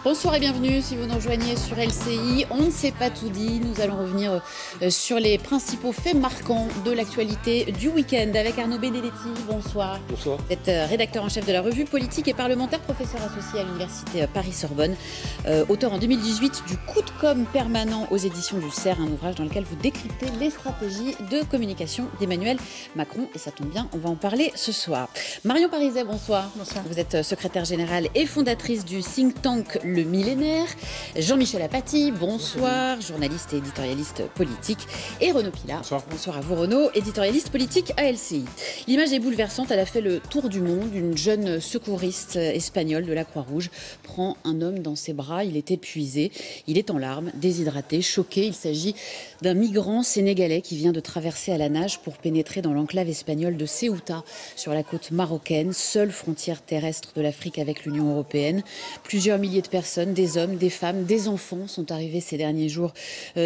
Bonsoir et bienvenue si vous nous rejoignez sur LCI. On ne s'est pas tout dit. Nous allons revenir sur les principaux faits marquants de l'actualité du week-end avec Arnaud Benedetti. Bonsoir. Bonsoir. Vous êtes rédacteur en chef de la revue politique et parlementaire, professeur associé à l'université Paris-Sorbonne, auteur en 2018 du Coup de com' permanent aux éditions du CERF, un ouvrage dans lequel vous décryptez les stratégies de communication d'Emmanuel Macron. Et ça tombe bien, on va en parler ce soir. Marion Pariset, bonsoir. Bonsoir. Vous êtes secrétaire générale et fondatrice du think tank Le Millénaire. Jean-Michel Apathy, bonsoir, journaliste et éditorialiste politique. Et Renaud Pilat, bonsoir à vous Renaud, éditorialiste politique à LCI. L'image est bouleversante, elle a fait le tour du monde. Une jeune secouriste espagnole de la Croix-Rouge prend un homme dans ses bras, il est épuisé, il est en larmes, déshydraté, choqué. Il s'agit d'un migrant sénégalais qui vient de traverser à la nage pour pénétrer dans l'enclave espagnole de Ceuta, sur la côte marocaine, seule frontière terrestre de l'Afrique avec l'Union européenne. Plusieurs milliers de personnes, des hommes, des femmes, des enfants sont arrivés ces derniers jours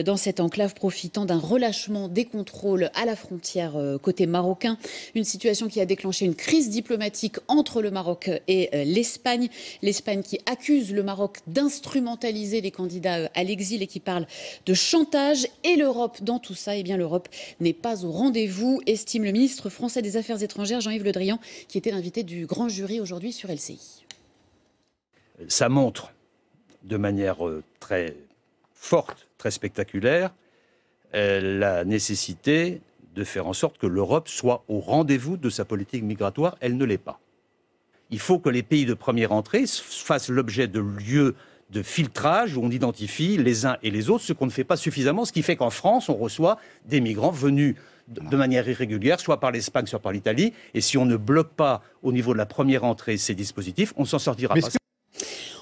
dans cette enclave, profitant d'un relâchement des contrôles à la frontière côté marocain. Une situation qui a déclenché une crise diplomatique entre le Maroc et l'Espagne. L'Espagne qui accuse le Maroc d'instrumentaliser les candidats à l'exil et qui parle de chantage. Et l'Europe dans tout ça, eh bien l'Europe n'est pas au rendez-vous, estime le ministre français des Affaires étrangères Jean-Yves Le Drian, qui était l'invité du grand jury aujourd'hui sur LCI. Ça montre de manière très forte, très spectaculaire, la nécessité de faire en sorte que l'Europe soit au rendez-vous de sa politique migratoire. Elle ne l'est pas. Il faut que les pays de première entrée fassent l'objet de lieux de filtrage où on identifie les uns et les autres, ce qu'on ne fait pas suffisamment, ce qui fait qu'en France, on reçoit des migrants venus de manière irrégulière, soit par l'Espagne, soit par l'Italie. Et si on ne bloque pas au niveau de la première entrée ces dispositifs, on ne s'en sortira pas.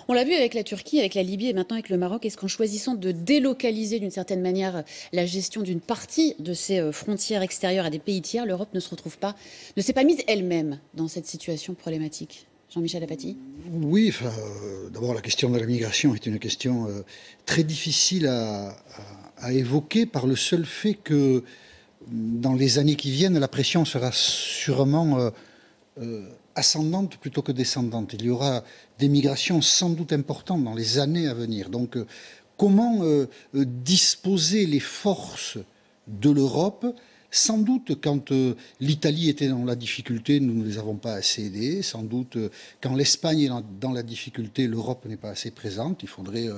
On l'a vu avec la Turquie, avec la Libye et maintenant avec le Maroc. Est-ce qu'en choisissant de délocaliser d'une certaine manière la gestion d'une partie de ces frontières extérieures à des pays tiers, l'Europe ne s'est pas mise elle-même dans cette situation problématique? Jean-Michel Apathy? Oui, d'abord la question de la migration est une question très difficile à évoquer par le seul fait que dans les années qui viennent, la pression sera sûrement ascendante plutôt que descendante. Il y aura des migrations sans doute importantes dans les années à venir. Donc comment disposer les forces de l'Europe? Sans doute, quand l'Italie était dans la difficulté, nous ne les avons pas assez aidés. Sans doute, quand l'Espagne est dans la difficulté, l'Europe n'est pas assez présente. Il faudrait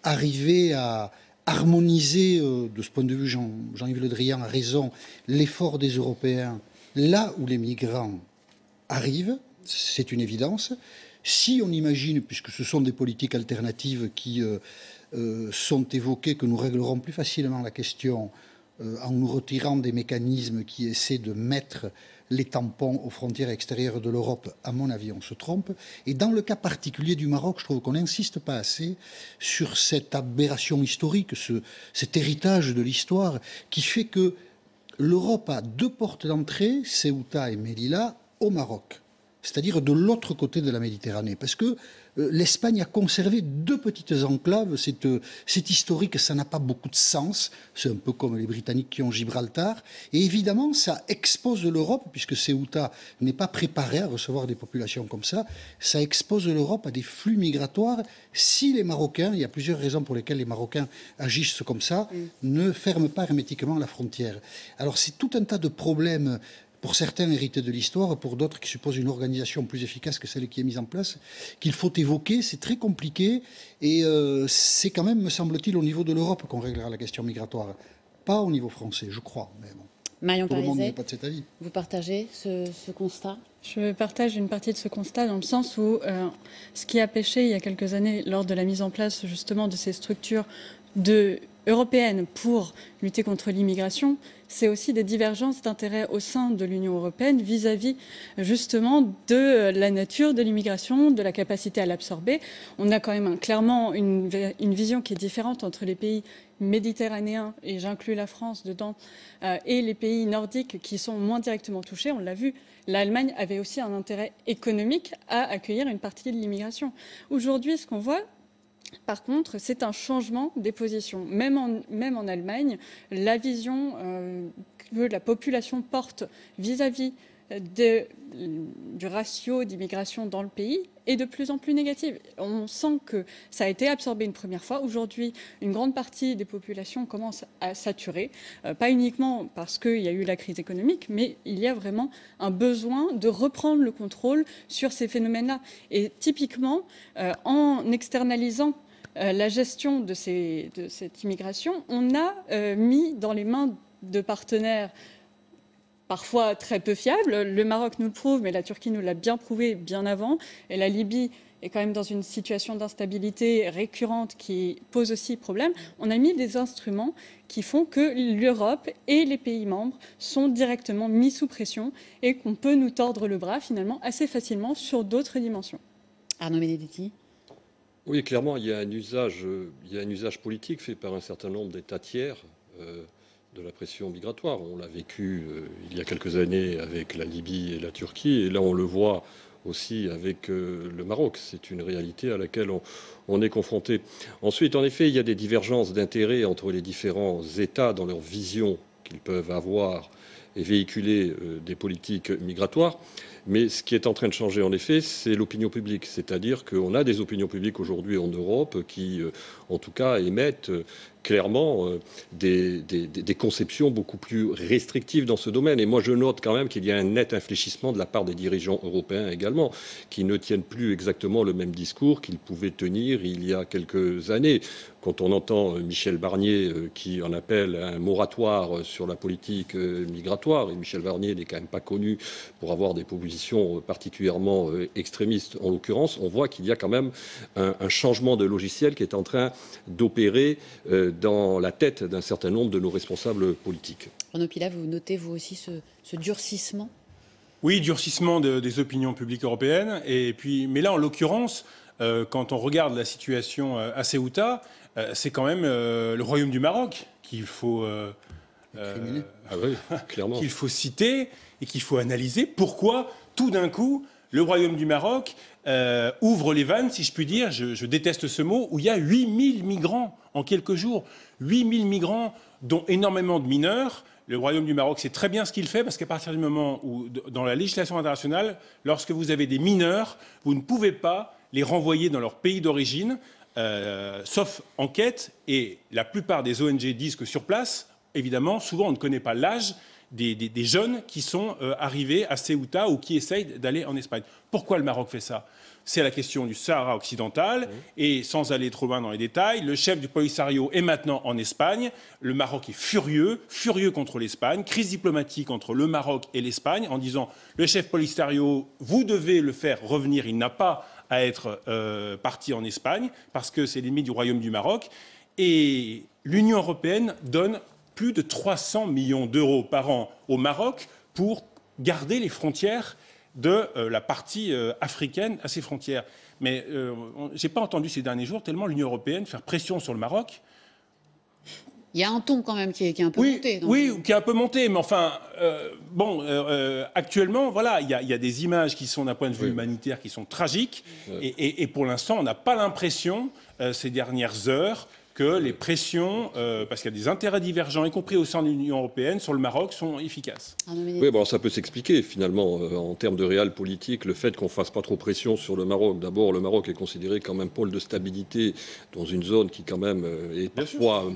arriver à harmoniser, de ce point de vue, Jean-Yves Le Drian a raison, l'effort des Européens là où les migrants arrivent. C'est une évidence. Si on imagine, puisque ce sont des politiques alternatives qui sont évoquées, que nous réglerons plus facilement la question en nous retirant des mécanismes qui essaient de mettre les tampons aux frontières extérieures de l'Europe, à mon avis, on se trompe. Et dans le cas particulier du Maroc, je trouve qu'on n'insiste pas assez sur cette aberration historique, cet héritage de l'histoire, qui fait que l'Europe a deux portes d'entrée, Ceuta et Melilla, au Maroc, c'est-à-dire de l'autre côté de la Méditerranée, parce que l'Espagne a conservé deux petites enclaves. C'est historique, ça n'a pas beaucoup de sens. C'est un peu comme les Britanniques qui ont Gibraltar. Et évidemment, ça expose l'Europe, puisque Ceuta n'est pas préparée à recevoir des populations comme ça. Ça expose l'Europe à des flux migratoires. Si les Marocains, il y a plusieurs raisons pour lesquelles les Marocains agissent comme ça, ne ferment pas hermétiquement la frontière. Alors c'est tout un tas de problèmes, pour certains hérités de l'histoire, pour d'autres qui supposent une organisation plus efficace que celle qui est mise en place, qu'il faut évoquer. C'est très compliqué et c'est quand même, me semble-t-il, au niveau de l'Europe qu'on réglera la question migratoire, pas au niveau français, je crois. Mais bon, Marion tout le monde Pariset, n'est pas de cet avis. vous partagez ce constat? Je partage une partie de ce constat dans le sens où ce qui a pêché il y a quelques années lors de la mise en place justement de ces structures européennes pour lutter contre l'immigration, c'est aussi des divergences d'intérêts au sein de l'Union européenne vis-à-vis justement de la nature de l'immigration, de la capacité à l'absorber. On a quand même clairement une vision qui est différente entre les pays méditerranéens, et j'inclus la France dedans, et les pays nordiques qui sont moins directement touchés. On l'a vu, l'Allemagne avait aussi un intérêt économique à accueillir une partie de l'immigration. Aujourd'hui, ce qu'on voit, par contre, c'est un changement des positions. Même en Allemagne, la vision que la population porte vis-à-vis du ratio d'immigration dans le pays est de plus en plus négative. On sent que ça a été absorbé une première fois. Aujourd'hui, une grande partie des populations commence à saturer, pas uniquement parce qu'il y a eu la crise économique, mais il y a vraiment un besoin de reprendre le contrôle sur ces phénomènes-là. Et typiquement, en externalisant la gestion de cette immigration, on a mis dans les mains de partenaires parfois très peu fiables. Le Maroc nous le prouve, mais la Turquie nous l'a bien prouvé bien avant. Et la Libye est quand même dans une situation d'instabilité récurrente qui pose aussi problème. On a mis des instruments qui font que l'Europe et les pays membres sont directement mis sous pression et qu'on peut nous tordre le bras finalement assez facilement sur d'autres dimensions. Arnaud Benedetti. Oui, clairement, il y a un usage politique fait par un certain nombre d'États tiers de la pression migratoire. On l'a vécu il y a quelques années avec la Libye et la Turquie, et là on le voit aussi avec le Maroc. C'est une réalité à laquelle on est confronté. Ensuite, en effet, il y a des divergences d'intérêts entre les différents États dans leur vision qu'ils peuvent avoir et véhiculer des politiques migratoires. Mais ce qui est en train de changer, en effet, c'est l'opinion publique. C'est-à-dire qu'on a des opinions publiques aujourd'hui en Europe qui, en tout cas, émettent clairement des conceptions beaucoup plus restrictives dans ce domaine. Et moi, je note quand même qu'il y a un net infléchissement de la part des dirigeants européens également, qui ne tiennent plus exactement le même discours qu'ils pouvaient tenir il y a quelques années. Quand on entend Michel Barnier qui en appelle à un moratoire sur la politique migratoire, et Michel Barnier n'est quand même pas connu pour avoir des positions particulièrement extrémistes en l'occurrence, on voit qu'il y a quand même un changement de logiciel qui est en train d'opérer dans la tête d'un certain nombre de nos responsables politiques. Renaud Pilat, vous notez vous aussi ce durcissement ? Oui, durcissement des opinions publiques européennes. Mais là, en l'occurrence, quand on regarde la situation à Ceuta, c'est quand même le Royaume du Maroc qu'il faut, qu'il faut citer et qu'il faut analyser. Pourquoi, tout d'un coup, le Royaume du Maroc ouvre les vannes, si je puis dire, je déteste ce mot, où il y a 8000 migrants en quelques jours. 8000 migrants, dont énormément de mineurs. Le Royaume du Maroc sait très bien ce qu'il fait, parce qu'à partir du moment où, dans la législation internationale, lorsque vous avez des mineurs, vous ne pouvez pas les renvoyer dans leur pays d'origine, sauf enquête. Et la plupart des ONG disent que sur place, évidemment, souvent on ne connaît pas l'âge des jeunes qui sont arrivés à Ceuta ou qui essayent d'aller en Espagne. Pourquoi le Maroc fait ça ? C'est la question du Sahara occidental. Et sans aller trop loin dans les détails, le chef du Polisario est maintenant en Espagne. Le Maroc est furieux contre l'Espagne. Crise diplomatique entre le Maroc et l'Espagne en disant le chef Polisario, vous devez le faire revenir. Il n'a pas à être parti en Espagne parce que c'est l'ennemi du Royaume du Maroc. Et l'Union européenne donne plus de 300 millions d'euros par an au Maroc pour garder les frontières de la partie africaine à ses frontières. Mais je n'ai pas entendu ces derniers jours tellement l'Union européenne faire pression sur le Maroc. Il y a un ton quand même qui est un peu monté. Oui, qui est un peu monté, mais enfin, actuellement, voilà, il y a des images qui sont d'un point de vue humanitaire qui sont tragiques, et pour l'instant, on n'a pas l'impression, ces dernières heures, que les pressions, parce qu'il y a des intérêts divergents, y compris au sein de l'Union européenne, sur le Maroc, sont efficaces. Oui, bon, ça peut s'expliquer finalement en termes de réel politique, le fait qu'on ne fasse pas trop pression sur le Maroc. D'abord, le Maroc est considéré comme un pôle de stabilité dans une zone qui quand même est parfois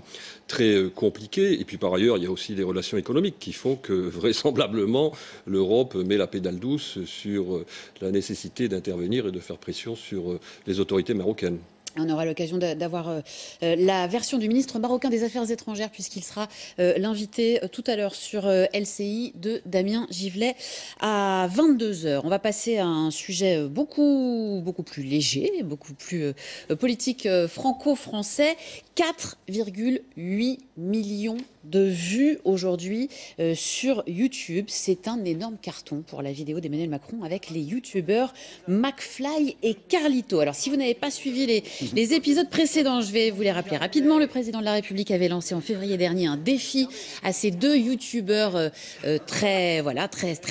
très compliquée. Et puis par ailleurs, il y a aussi des relations économiques qui font que vraisemblablement l'Europe met la pédale douce sur la nécessité d'intervenir et de faire pression sur les autorités marocaines. On aura l'occasion d'avoir la version du ministre marocain des Affaires étrangères, puisqu'il sera l'invité tout à l'heure sur LCI de Damien Givlet à 22h. On va passer à un sujet beaucoup plus léger, beaucoup plus politique franco-français. 4,8 millions de vues aujourd'hui sur YouTube. C'est un énorme carton pour la vidéo d'Emmanuel Macron avec les youtubeurs McFly et Carlito. Alors si vous n'avez pas suivi les épisodes précédents, je vais vous les rappeler rapidement. Le président de la République avait lancé en février dernier un défi à ces deux youtubeurs très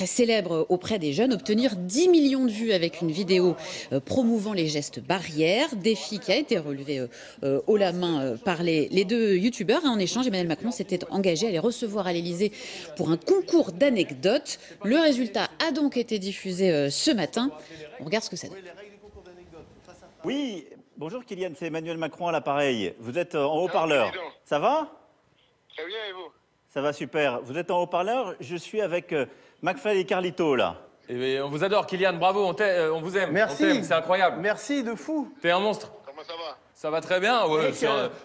célèbres auprès des jeunes, obtenir 10 millions de vues avec une vidéo promouvant les gestes barrières. Défi qui a été relevé haut la main par les deux youtubeurs. En échange, Emmanuel Macron s'était s'est engagé à les recevoir à l'Élysée pour un concours d'anecdotes. Le résultat a donc été diffusé ce matin. On regarde ce que ça donne. Oui, bonjour Kylian, c'est Emmanuel Macron à l'appareil. Vous êtes en haut-parleur. Ça va? Très bien, et vous? Ça va super. Vous êtes en haut-parleur, je suis avec McFly et Carlito là. Et on vous adore, Kylian, bravo, on vous aime. Merci. C'est incroyable. Merci, de fou. T'es un monstre. Comment ça va? Ça va très bien, ouais,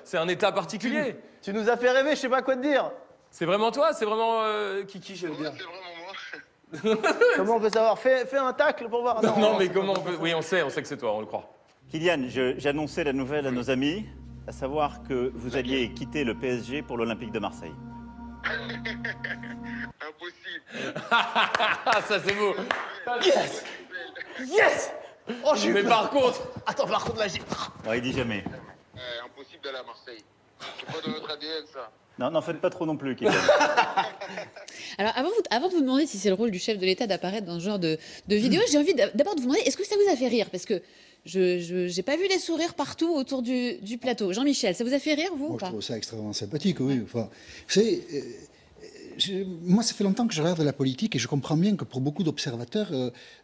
c'est un état particulier. Tu nous as fait rêver, je sais pas quoi te dire. C'est vraiment toi? C'est vraiment Kiki, je veux Ouais, dire. c'est vraiment moi. Comment on peut savoir? Fais un tacle pour voir. Non, mais comment on peut... Oui, on sait que c'est toi, on le croit. Kylian, j'annonçais la nouvelle à nos amis, à savoir que vous alliez quitter le PSG pour l'Olympique de Marseille. Impossible. Ça, c'est beau. Yes. Yes. Oh, j'ai eu Mais peur. par contre... Attends, par contre, là, j'ai... Ouais, il dit jamais. Impossible d'aller à Marseille. C'est pas dans notre ADN, ça. Non, n'en faites pas trop non plus, Kylian. Alors, avant de vous demander si c'est le rôle du chef de l'État d'apparaître dans ce genre de vidéo, j'ai envie d'abord de vous demander, est-ce que ça vous a fait rire? Parce que je n'ai pas vu des sourires partout autour du plateau. Jean-Michel, ça vous a fait rire, vous? Moi, ou je pas trouve ça extrêmement sympathique, oui. Enfin, vous savez, moi, ça fait longtemps que je regarde la politique et je comprends bien que pour beaucoup d'observateurs,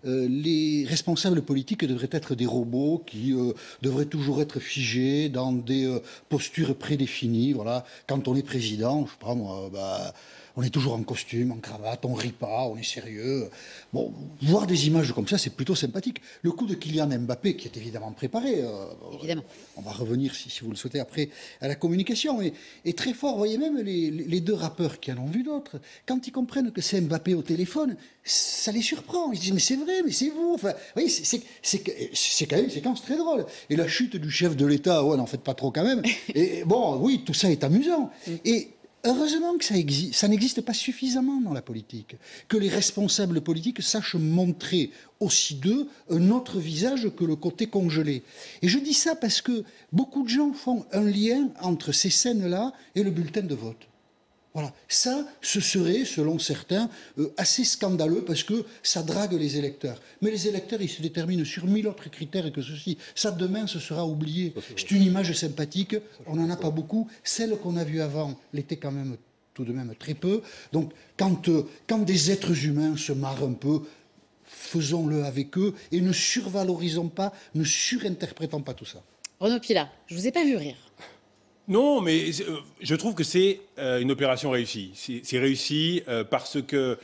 les responsables politiques devraient être des robots qui devraient toujours être figés dans des postures prédéfinies. Voilà. Quand on est président, je sais pas moi, on est toujours en costume, en cravate, on rit pas, on est sérieux. Bon, voir des images comme ça, c'est plutôt sympathique. Le coup de Kylian Mbappé, qui est évidemment préparé, Évidemment. on va revenir, si vous le souhaitez, après à la communication, est très fort. Vous voyez, même les deux rappeurs qui en ont vu d'autres, quand ils comprennent que c'est Mbappé au téléphone, ça les surprend. Ils disent, mais c'est vrai, mais c'est vous. Enfin, vous voyez, c'est quand même une séquence très drôle. Et la chute du chef de l'État, ouais, n'en faites pas trop quand même. Et bon, oui, tout ça est amusant. Et heureusement que ça n'existe pas suffisamment dans la politique, que les responsables politiques sachent montrer aussi d'eux un autre visage que le côté congelé. Et je dis ça parce que beaucoup de gens font un lien entre ces scènes-là et le bulletin de vote. Voilà, ça, ce serait, selon certains, assez scandaleux parce que ça drague les électeurs. Mais les électeurs, ils se déterminent sur 1000 autres critères que ceci. Ça, demain, ce sera oublié. C'est une image sympathique, on n'en a pas beaucoup. Celle qu'on a vue avant l'était quand même tout de même très peu. Donc, quand des êtres humains se marrent un peu, faisons-le avec eux et ne survalorisons pas, ne surinterprétons pas tout ça. Renaud Pilat, je vous ai pas vu rire. Non, mais je trouve que c'est une opération réussie. C'est réussi parce que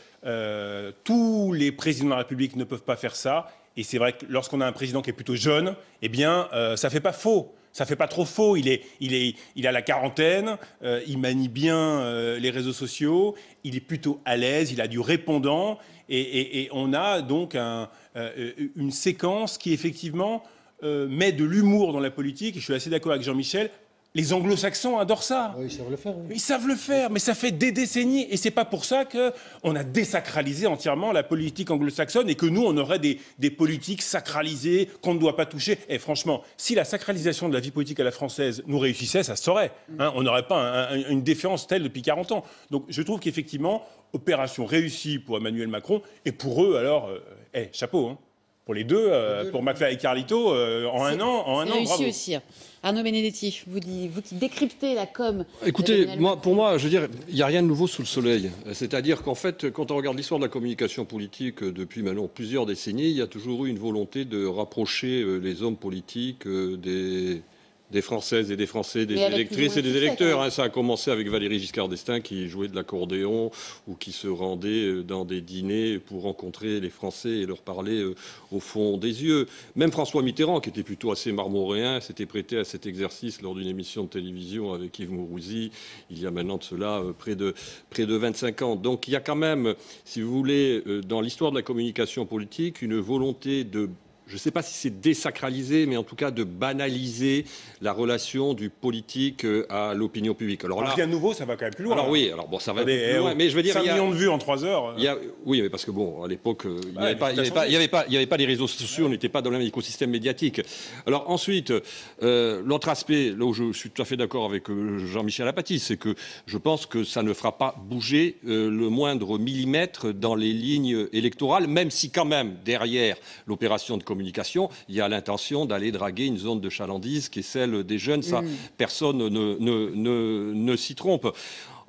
tous les présidents de la République ne peuvent pas faire ça. Et c'est vrai que lorsqu'on a un président qui est plutôt jeune, eh bien, ça fait pas faux. Ça fait pas trop faux. Il a la quarantaine, il manie bien les réseaux sociaux, il est plutôt à l'aise, il a du répondant. Et on a donc une séquence qui, effectivement, met de l'humour dans la politique. Et je suis assez d'accord avec Jean-Michel. Les anglo-saxons adorent ça. Oui, ils savent le faire. Oui. Ils savent le faire, mais ça fait des décennies. Et c'est pas pour ça qu'on a désacralisé entièrement la politique anglo-saxonne et que nous, on aurait des politiques sacralisées qu'on ne doit pas toucher. Et franchement, si la sacralisation de la vie politique à la française nous réussissait, ça se saurait. Hein, on n'aurait pas une défiance telle depuis 40 ans. Donc je trouve qu'effectivement, opération réussie pour Emmanuel Macron. Et pour eux, alors, chapeau. Hein. Pour les deux, pour McFly et Carlito, en un an, réussi bravo. aussi. Arnaud Benedetti, vous qui décryptez la com. Écoutez, pour moi, je veux dire, il n'y a rien de nouveau sous le soleil. C'est-à-dire qu'en fait, quand on regarde l'histoire de la communication politique depuis maintenant plusieurs décennies, il y a toujours eu une volonté de rapprocher les hommes politiques des Françaises et des Français, des électrices et des électeurs. Ça a commencé avec Valéry Giscard d'Estaing qui jouait de l'accordéon ou qui se rendait dans des dîners pour rencontrer les Français et leur parler au fond des yeux. Même François Mitterrand, qui était plutôt assez marmoréen, s'était prêté à cet exercice lors d'une émission de télévision avec Yves Mourouzi, il y a maintenant de cela près de 25 ans. Donc il y a quand même, si vous voulez, dans l'histoire de la communication politique, une volonté de... Je ne sais pas si c'est désacralisé, mais en tout cas de banaliser la relation du politique à l'opinion publique. Alors là, rien de nouveau, ça va quand même plus loin. Alors oui, alors bon, ça va plus loin, mais je veux dire, 5 millions de vues en 3 heures. Oui, mais parce que bon, à l'époque, il n'y avait pas les réseaux sociaux, on n'était pas dans le même écosystème médiatique. Alors ensuite, l'autre aspect, là où je suis tout à fait d'accord avec Jean-Michel Apathy, c'est que je pense que ça ne fera pas bouger le moindre millimètre dans les lignes électorales, même si quand même derrière l'opération de communication, il y a l'intention d'aller draguer une zone de chalandise qui est celle des jeunes. Ça, personne ne s'y trompe.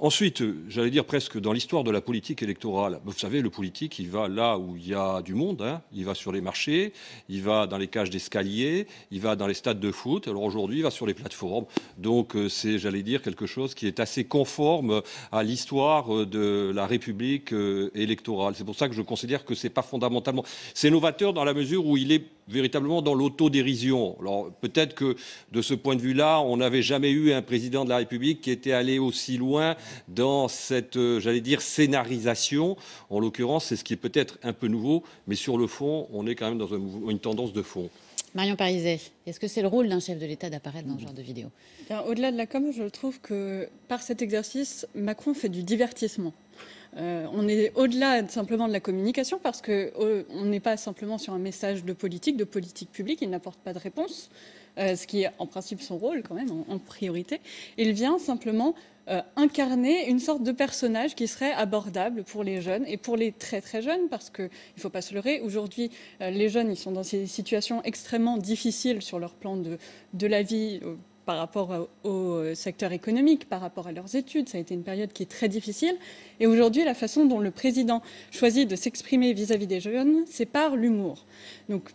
Ensuite, j'allais dire presque dans l'histoire de la politique électorale, vous savez, le politique, il va là où il y a du monde, hein. Il va sur les marchés, il va dans les cages d'escalier, il va dans les stades de foot. Alors aujourd'hui, il va sur les plateformes. Donc c'est, j'allais dire, quelque chose qui est assez conforme à l'histoire de la République électorale. C'est pour ça que je considère que c'est pas fondamentalement... C'est novateur dans la mesure où il est véritablement dans l'autodérision. Alors peut-être que de ce point de vue-là, on n'avait jamais eu un président de la République qui était allé aussi loin dans cette, j'allais dire, scénarisation. En l'occurrence, c'est ce qui est peut-être un peu nouveau, mais sur le fond, on est quand même dans une tendance de fond. Marion Pariset, est-ce que c'est le rôle d'un chef de l'État d'apparaître dans ce genre de vidéo? Au-delà de la com, je trouve que par cet exercice, Macron fait du divertissement. On est au-delà simplement de la communication parce qu'on n'est pas simplement sur un message de politique publique, il n'apporte pas de réponse, ce qui est en principe son rôle quand même, en priorité. Il vient simplement incarner une sorte de personnage qui serait abordable pour les jeunes et pour les très très jeunes, parce qu'il ne faut pas se leurrer, aujourd'hui les jeunes ils sont dans ces situations extrêmement difficiles sur leur plan de la vie, par rapport au secteur économique, par rapport à leurs études. Ça a été une période qui est très difficile. Et aujourd'hui, la façon dont le président choisit de s'exprimer vis-à-vis des jeunes, c'est par l'humour. Donc,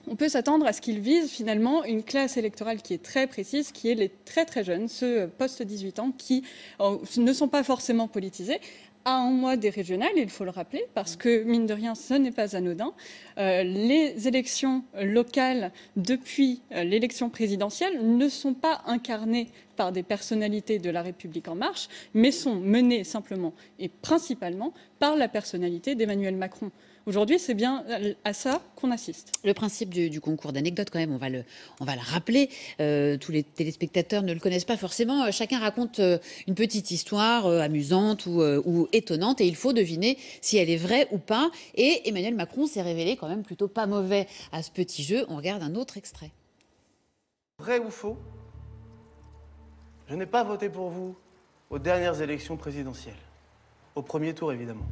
on peut s'attendre à ce qu'il vise finalement une classe électorale qui est très précise, qui est les très très jeunes, ceux post-18 ans, qui ne sont pas forcément politisés. À un mois des régionales, il faut le rappeler, parce que, mine de rien, ce n'est pas anodin. Les élections locales, depuis l'élection présidentielle, ne sont pas incarnées par des personnalités de La République En Marche, mais sont menées simplement et principalement par la personnalité d'Emmanuel Macron. Aujourd'hui, c'est bien à ça qu'on assiste. Le principe du concours d'anecdotes, quand même, on va le rappeler. Tous les téléspectateurs ne le connaissent pas forcément. Chacun raconte une petite histoire amusante ou étonnante et il faut deviner si elle est vraie ou pas. Et Emmanuel Macron s'est révélé quand même plutôt pas mauvais à ce petit jeu. On regarde un autre extrait. Vrai ou faux? Je n'ai pas voté pour vous aux dernières élections présidentielles. Au premier tour, évidemment.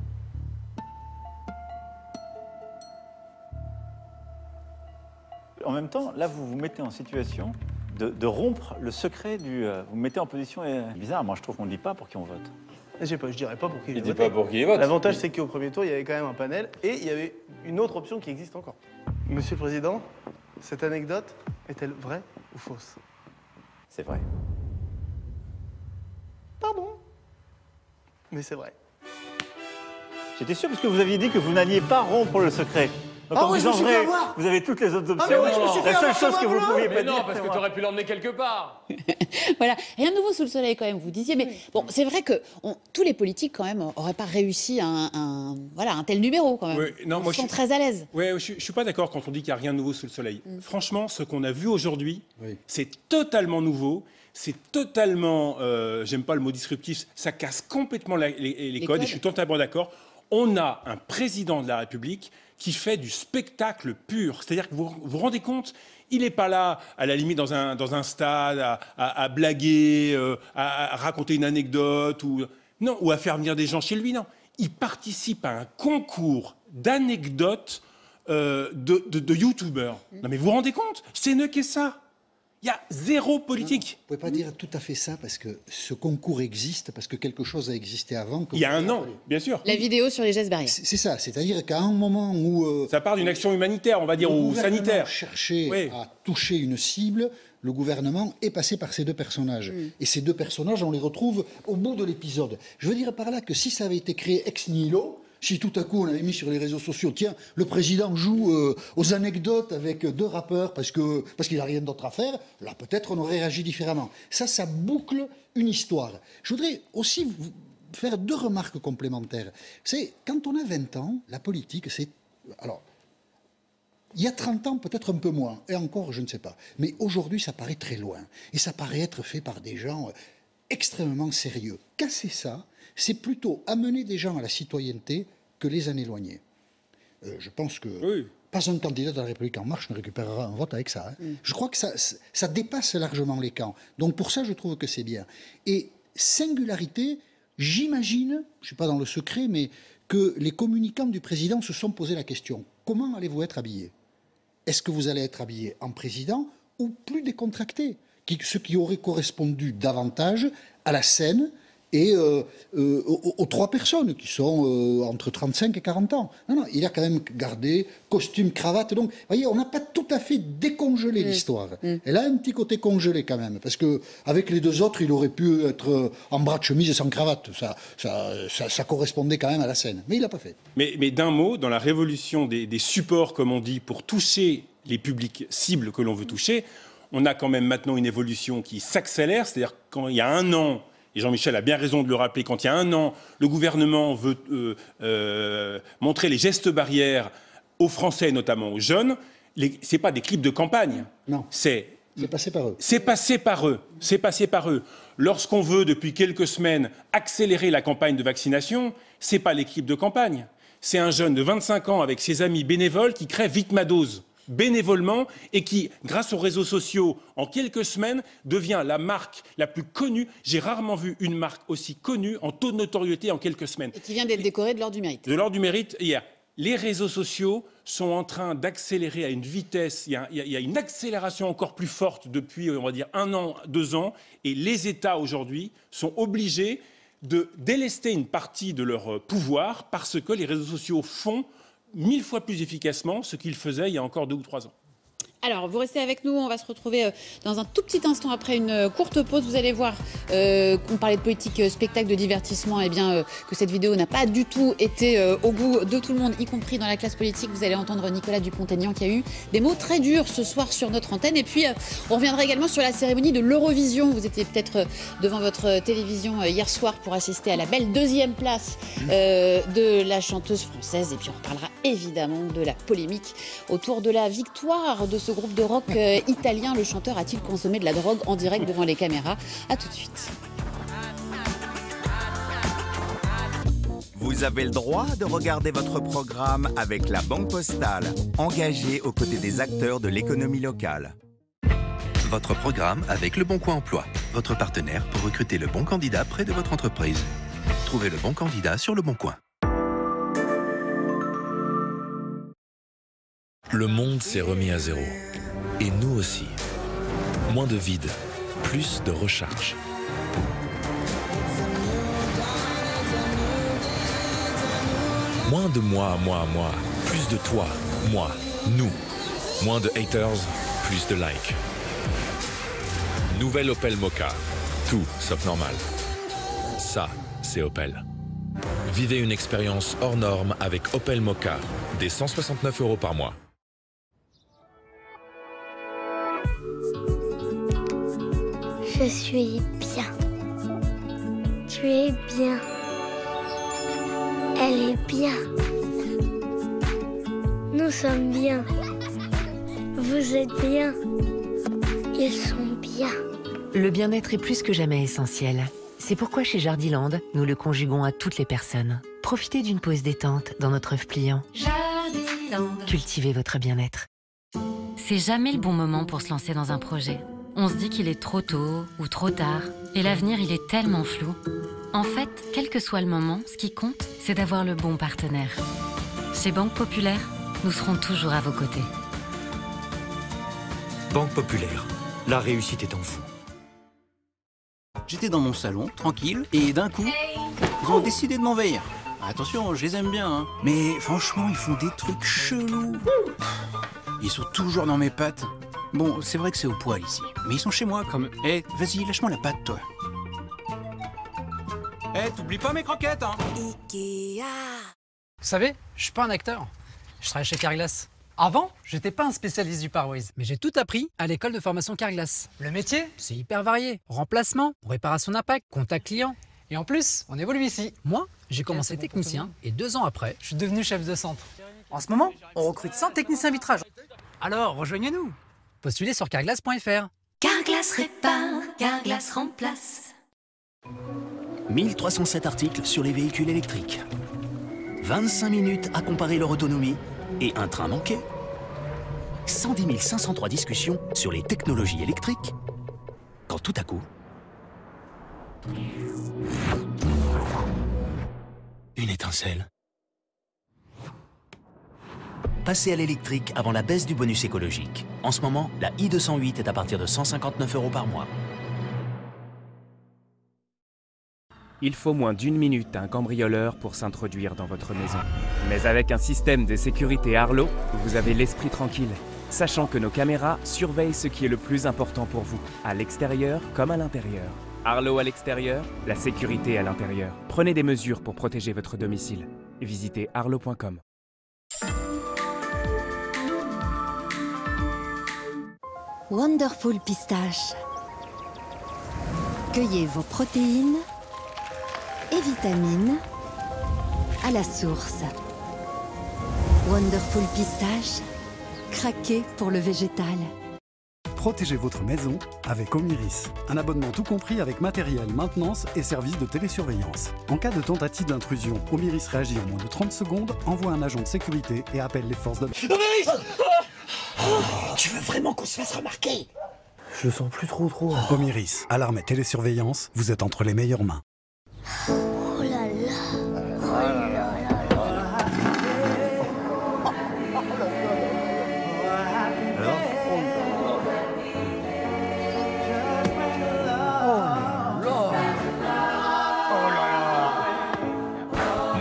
En même temps, là, vous vous mettez en situation de rompre le secret du... vous vous mettez en position bizarre. Moi, je trouve qu'on ne dit pas pour qui on vote. Je dirais pas pour qui Il dit pas pour qui il vote. L'avantage, c'est qu'au premier tour, il y avait quand même un panel et il y avait une autre option qui existe encore. Monsieur le Président, cette anecdote est-elle vraie ou fausse? C'est vrai. Pardon. Mais c'est vrai. J'étais sûr parce que vous aviez dit que vous n'alliez pas rompre le secret. Donc en disant vrai, vous avez toutes les autres options. La seule chose que vous ne pouviez pas dire, non, parce que tu aurais pu l'emmener quelque part. Voilà, rien de nouveau sous le soleil quand même, vous disiez. Mais bon, c'est vrai que tous les politiques quand même n'auraient pas réussi un tel numéro quand même. Oui, non, Ils sont très à l'aise. Oui, je ne suis pas d'accord quand on dit qu'il n'y a rien de nouveau sous le soleil. Franchement, ce qu'on a vu aujourd'hui, c'est totalement nouveau. C'est totalement, j'aime pas le mot disruptif, ça casse complètement les codes et je suis totalement d'accord. On a un président de la République qui fait du spectacle pur. C'est-à-dire que vous vous rendez compte, il n'est pas là, à la limite, dans un stade, à blaguer, à raconter une anecdote, ou à faire venir des gens chez lui. Non, il participe à un concours d'anecdotes de youtubeurs. Non mais vous vous rendez compte, c'est ne qu'est ça. Il y a zéro politique. Vous ne pouvez pas dire tout à fait ça, parce que ce concours existe, parce que quelque chose a existé avant. Il y a un an, bien sûr. La vidéo sur les gestes barrières. C'est ça, c'est-à-dire qu'à un moment où... ça part d'une action humanitaire, on va dire, ou sanitaire. Chercher à toucher une cible, le gouvernement est passé par ces deux personnages. Et ces deux personnages, on les retrouve au bout de l'épisode. Je veux dire par là que si ça avait été créé ex nihilo, si tout à coup on avait mis sur les réseaux sociaux, tiens, le président joue aux anecdotes avec deux rappeurs parce qu'il n'a rien d'autre à faire, là peut-être on aurait réagi différemment. Ça boucle une histoire. Je voudrais aussi faire deux remarques complémentaires. C'est quand on a 20 ans, la politique, c'est... Alors, il y a 30 ans, peut-être un peu moins, et encore, je ne sais pas. Mais aujourd'hui, ça paraît très loin. Et ça paraît être fait par des gens extrêmement sérieux. Casser ça, c'est plutôt amener des gens à la citoyenneté que les en éloigner. Je pense que pas un candidat de la République En Marche ne récupérera un vote avec ça. Je crois que ça dépasse largement les camps. Donc pour ça, je trouve que c'est bien. Et singularité, j'imagine, je ne suis pas dans le secret, mais que les communicants du président se sont posé la question. Comment allez-vous être habillé? Est-ce que vous allez être habillé en président ou plus décontracté? Ce qui aurait correspondu davantage à la scène et aux 3 personnes qui sont entre 35 et 40 ans. Non, il a quand même gardé costume, cravate. Donc, vous voyez, on n'a pas tout à fait décongelé l'histoire. Elle a un petit côté congelé quand même, parce qu'avec les 2 autres, il aurait pu être en bras de chemise et sans cravate. Ça correspondait quand même à la scène. Mais il l'a pas fait. Mais d'un mot, dans la révolution des supports, comme on dit, pour toucher les publics cibles que l'on veut toucher, on a quand même maintenant une évolution qui s'accélère. C'est-à-dire quand il y a 1 an, et Jean-Michel a bien raison de le rappeler, quand il y a 1 an, le gouvernement veut montrer les gestes barrières aux Français, notamment aux jeunes, ce n'est pas des clips de campagne. Non. C'est passé par eux. C'est passé par eux. C'est passé par eux. Lorsqu'on veut, depuis quelques semaines, accélérer la campagne de vaccination, ce n'est pas les clips de campagne. C'est un jeune de 25 ans avec ses amis bénévoles qui crée Vite ma dose, bénévolement, et qui, grâce aux réseaux sociaux, en quelques semaines, devient la marque la plus connue. J'ai rarement vu une marque aussi connue en taux de notoriété en quelques semaines. Et qui vient d'être décorée de l'Ordre du Mérite. De l'Ordre du Mérite, hier. Les réseaux sociaux sont en train d'accélérer à une vitesse. Il y a une accélération encore plus forte depuis, on va dire, 1 an, 2 ans. Et les États, aujourd'hui, sont obligés de délester une partie de leur pouvoir parce que les réseaux sociaux font 1000 fois plus efficacement ce qu'ils faisaient il y a encore 2 ou 3 ans. Alors, vous restez avec nous, on va se retrouver dans un tout petit instant après une courte pause. Vous allez voir qu'on parlait de politique, spectacle, de divertissement, et bien que cette vidéo n'a pas du tout été au goût de tout le monde, y compris dans la classe politique. Vous allez entendre Nicolas Dupont-Aignan qui a eu des mots très durs ce soir sur notre antenne. Et puis, on reviendra également sur la cérémonie de l'Eurovision. Vous étiez peut-être devant votre télévision hier soir pour assister à la belle 2e place de la chanteuse française. Et puis, on reparlera évidemment de la polémique autour de la victoire de ce groupe de rock italien. Le chanteur a-t-il consommé de la drogue en direct devant les caméras? A tout de suite. Vous avez le droit de regarder votre programme avec la Banque Postale, engagée aux côtés des acteurs de l'économie locale. Votre programme avec Le Bon Coin Emploi, votre partenaire pour recruter le bon candidat près de votre entreprise. Trouvez le bon candidat sur Le Bon Coin. Le monde s'est remis à zéro. Et nous aussi. Moins de vide, plus de recharge. Moins de moi, plus de toi, moi, nous. Moins de haters, plus de likes. Nouvelle Opel Mokka. Tout sauf normal. Ça, c'est Opel. Vivez une expérience hors norme avec Opel Mokka, dès 169 € par mois. Je suis bien. Tu es bien. Elle est bien. Nous sommes bien. Vous êtes bien. Ils sont bien. Le bien-être est plus que jamais essentiel. C'est pourquoi chez Jardiland, nous le conjuguons à toutes les personnes. Profitez d'une pause détente dans notre œuf pliant. Jardiland. Cultivez votre bien-être. C'est jamais le bon moment pour se lancer dans un projet. On se dit qu'il est trop tôt ou trop tard, et l'avenir il est tellement flou. En fait, quel que soit le moment, ce qui compte, c'est d'avoir le bon partenaire. Chez Banque Populaire, nous serons toujours à vos côtés. Banque Populaire, la réussite est en vous. J'étais dans mon salon, tranquille, et d'un coup, ils ont décidé de m'envahir. Attention, je les aime bien, hein. Mais franchement, ils font des trucs chelous. Ils sont toujours dans mes pattes. Bon, c'est vrai que c'est au poil ici, mais ils sont chez moi comme... Eh, vas-y, lâche-moi la patte, toi. Eh, t'oublies pas mes croquettes, hein. Ikea. Vous savez, je suis pas un acteur. Je travaille chez Carglass. Avant, j'étais pas un spécialiste du pare-brise, mais j'ai tout appris à l'école de formation Carglass. Le métier, c'est hyper varié. Remplacement, réparation d'impact, contact client. Et en plus, on évolue ici. Moi, j'ai commencé technicien et 2 ans après, je suis devenu chef de centre. En ce moment, on recrute 100 techniciens vitrage. Alors, rejoignez-nous. Postulez sur carglass.fr. Carglass répare, Carglass remplace. 1307 articles sur les véhicules électriques. 25 minutes à comparer leur autonomie et un train manqué. 110 503 discussions sur les technologies électriques. Quand tout à coup... une étincelle. Passez à l'électrique avant la baisse du bonus écologique. En ce moment, la i208 est à partir de 159 € par mois. Il faut moins d'1 minute à un cambrioleur pour s'introduire dans votre maison. Mais avec un système de sécurité Arlo, vous avez l'esprit tranquille, sachant que nos caméras surveillent ce qui est le plus important pour vous, à l'extérieur comme à l'intérieur. Arlo à l'extérieur, la sécurité à l'intérieur. Prenez des mesures pour protéger votre domicile. Visitez arlo.com. Wonderful Pistache. Cueillez vos protéines et vitamines à la source. Wonderful Pistache, craquez pour le végétal. Protégez votre maison avec Omiris. Un abonnement tout compris avec matériel, maintenance et services de télésurveillance. En cas de tentative d'intrusion, Omiris réagit en moins de 30 secondes, envoie un agent de sécurité et appelle les forces de... Omiris! Tu veux vraiment qu'on se fasse remarquer? Je sens plus trop. Omiris, alarme et télésurveillance, vous êtes entre les meilleures mains. Oh là là.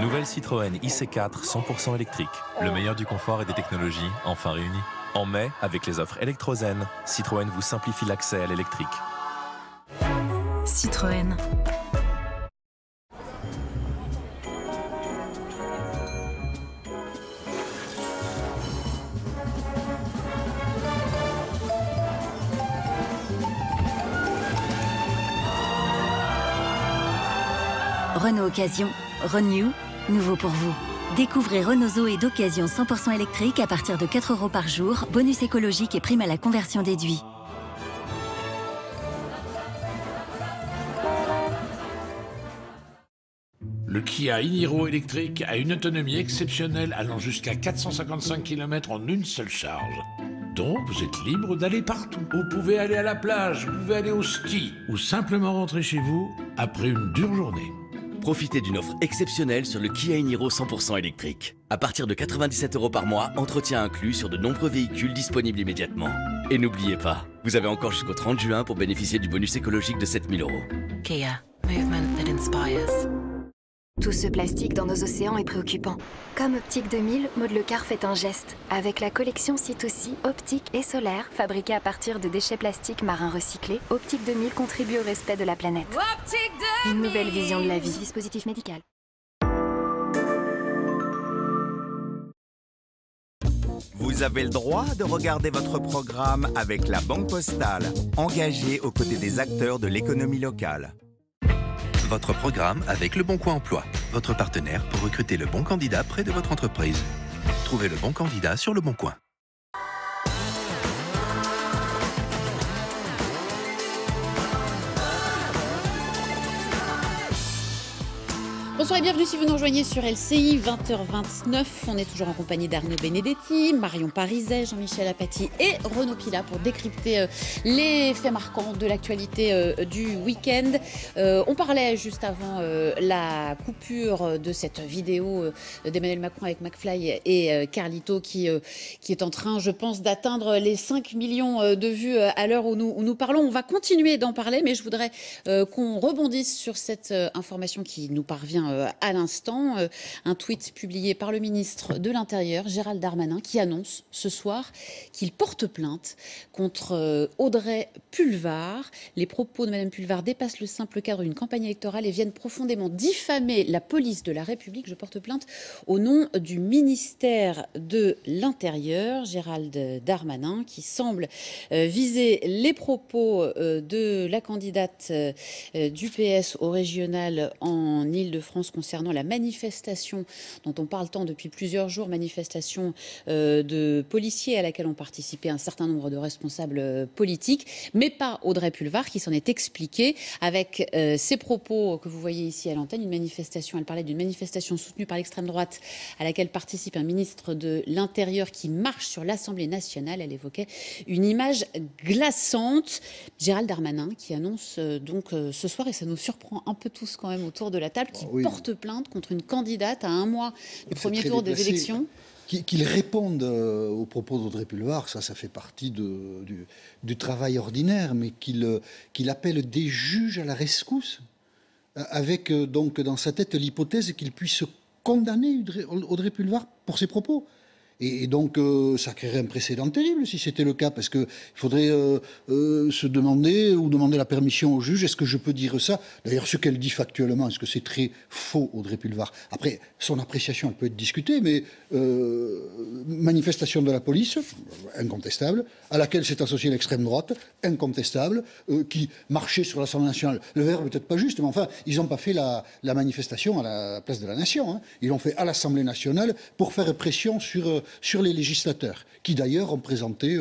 Nouvelle Citroën IC4 100% électrique. Le meilleur du confort et des technologies, enfin réunis. En mai, avec les offres électrozène, Citroën vous simplifie l'accès à l'électrique. Citroën. Renault Occasion, Renew, nouveau pour vous. Découvrez Renault Zoé d'occasion 100% électrique à partir de 4 € par jour, bonus écologique et prime à la conversion déduit. Le Kia e-Niro électrique a une autonomie exceptionnelle allant jusqu'à 455 km en une seule charge. Donc vous êtes libre d'aller partout. Vous pouvez aller à la plage, vous pouvez aller au ski ou simplement rentrer chez vous après une dure journée. Profitez d'une offre exceptionnelle sur le Kia e-Niro 100% électrique. À partir de 97 € par mois, entretien inclus sur de nombreux véhicules disponibles immédiatement. Et n'oubliez pas, vous avez encore jusqu'au 30 juin pour bénéficier du bonus écologique de 7 000 €. Kia, movement that inspires. Tout ce plastique dans nos océans est préoccupant. Comme Optique 2000, Maud Lecard fait un geste. Avec la collection C2C, optique et solaire, fabriquée à partir de déchets plastiques marins recyclés, Optique 2000 contribue au respect de la planète. Une nouvelle vision de la vie. Dispositif médical. Vous avez le droit de regarder votre programme avec la Banque Postale, engagée aux côtés des acteurs de l'économie locale. Votre programme avec Le Bon Coin Emploi, votre partenaire pour recruter le bon candidat près de votre entreprise. Trouvez le bon candidat sur Le Bon Coin. Bonsoir et bienvenue si vous nous rejoignez sur LCI, 20h29. On est toujours en compagnie d'Arnaud Benedetti, Marion Pariset, Jean-Michel Apathy et Renaud Pila pour décrypter les faits marquants de l'actualité du week-end. On parlait juste avant la coupure de cette vidéo d'Emmanuel Macron avec McFly et Carlito qui est en train, je pense, d'atteindre les 5 millions de vues à l'heure où nous parlons. On va continuer d'en parler, mais je voudrais qu'on rebondisse sur cette information qui nous parvient à l'instant, un tweet publié par le ministre de l'Intérieur, Gérald Darmanin, qui annonce ce soir qu'il porte plainte contre Audrey Pulvar. Les propos de Mme Pulvar dépassent le simple cadre d'une campagne électorale et viennent profondément diffamer la police de la République. Je porte plainte au nom du ministère de l'Intérieur, Gérald Darmanin, qui semble viser les propos de la candidate du PS au régional en Île-de-France concernant la manifestation dont on parle tant depuis plusieurs jours, manifestation de policiers à laquelle ont participé un certain nombre de responsables politiques, mais pas Audrey Pulvar qui s'en est expliquée avec ses propos que vous voyez ici à l'antenne. Une manifestation, elle parlait d'une manifestation soutenue par l'extrême droite à laquelle participe un ministre de l'Intérieur qui marche sur l'Assemblée nationale. Elle évoquait une image glaçante. Gérald Darmanin qui annonce donc ce soir, et ça nous surprend un peu tous quand même autour de la table, qui porte plainte contre une candidate à un mois du premier tour des élections. Qu'il réponde aux propos d'Audrey Pulvar, ça fait partie du travail ordinaire, mais qu'il appelle des juges à la rescousse. avec donc dans sa tête l'hypothèse qu'il puisse condamner Audrey Pulvar pour ses propos. Et donc, ça créerait un précédent terrible si c'était le cas, parce qu'il faudrait se demander ou demander la permission au juge. Est-ce que je peux dire ça? D'ailleurs, ce qu'elle dit factuellement, est-ce que c'est très faux, Audrey Pulvar? Après, son appréciation, elle peut être discutée, mais manifestation de la police, incontestable, à laquelle s'est associée l'extrême droite, incontestable, qui marchait sur l'Assemblée nationale. Le verbe peut-être pas juste, mais enfin, ils n'ont pas fait la manifestation à la place de la nation. Hein. Ils l'ont fait à l'Assemblée nationale pour faire pression sur les législateurs, qui d'ailleurs ont présenté,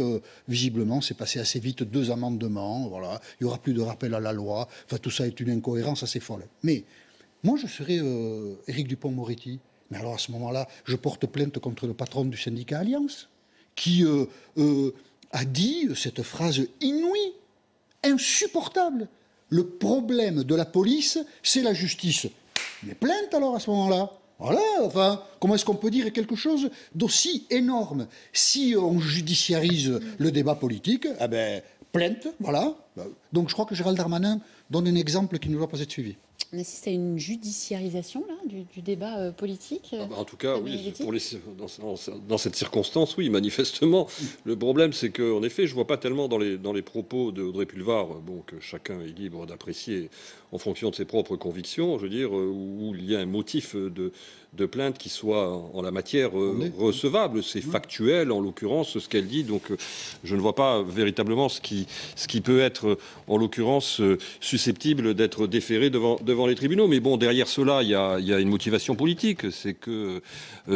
visiblement, c'est passé assez vite, 2 amendements, voilà, il n'y aura plus de rappel à la loi, enfin tout ça est une incohérence assez folle. Mais moi je serais Éric Dupond-Moretti, mais alors à ce moment-là, je porte plainte contre le patron du syndicat Alliance, qui a dit cette phrase inouïe, insupportable. Le problème de la police, c'est la justice. Mais plainte alors à ce moment-là. Voilà, enfin, comment est-ce qu'on peut dire quelque chose d'aussi énorme? Si on judiciarise le débat politique, eh ben, plainte, voilà. Donc je crois que Gérald Darmanin donne un exemple qui ne doit pas être suivi. On assiste à une judiciarisation là, du débat politique En tout cas, oui, dans cette circonstance, oui, manifestement. Le problème, c'est qu'en effet, je ne vois pas tellement dans les propos d'Audrey Pulvar, bon, que chacun est libre d'apprécier en fonction de ses propres convictions, je veux dire, où il y a un motif de plainte qui soit en la matière recevable. C'est factuel, en l'occurrence, ce qu'elle dit. Donc, je ne vois pas véritablement ce qui peut être, en l'occurrence, susceptible d'être déféré devant les tribunaux. Mais bon, derrière cela, il y a une motivation politique. C'est que,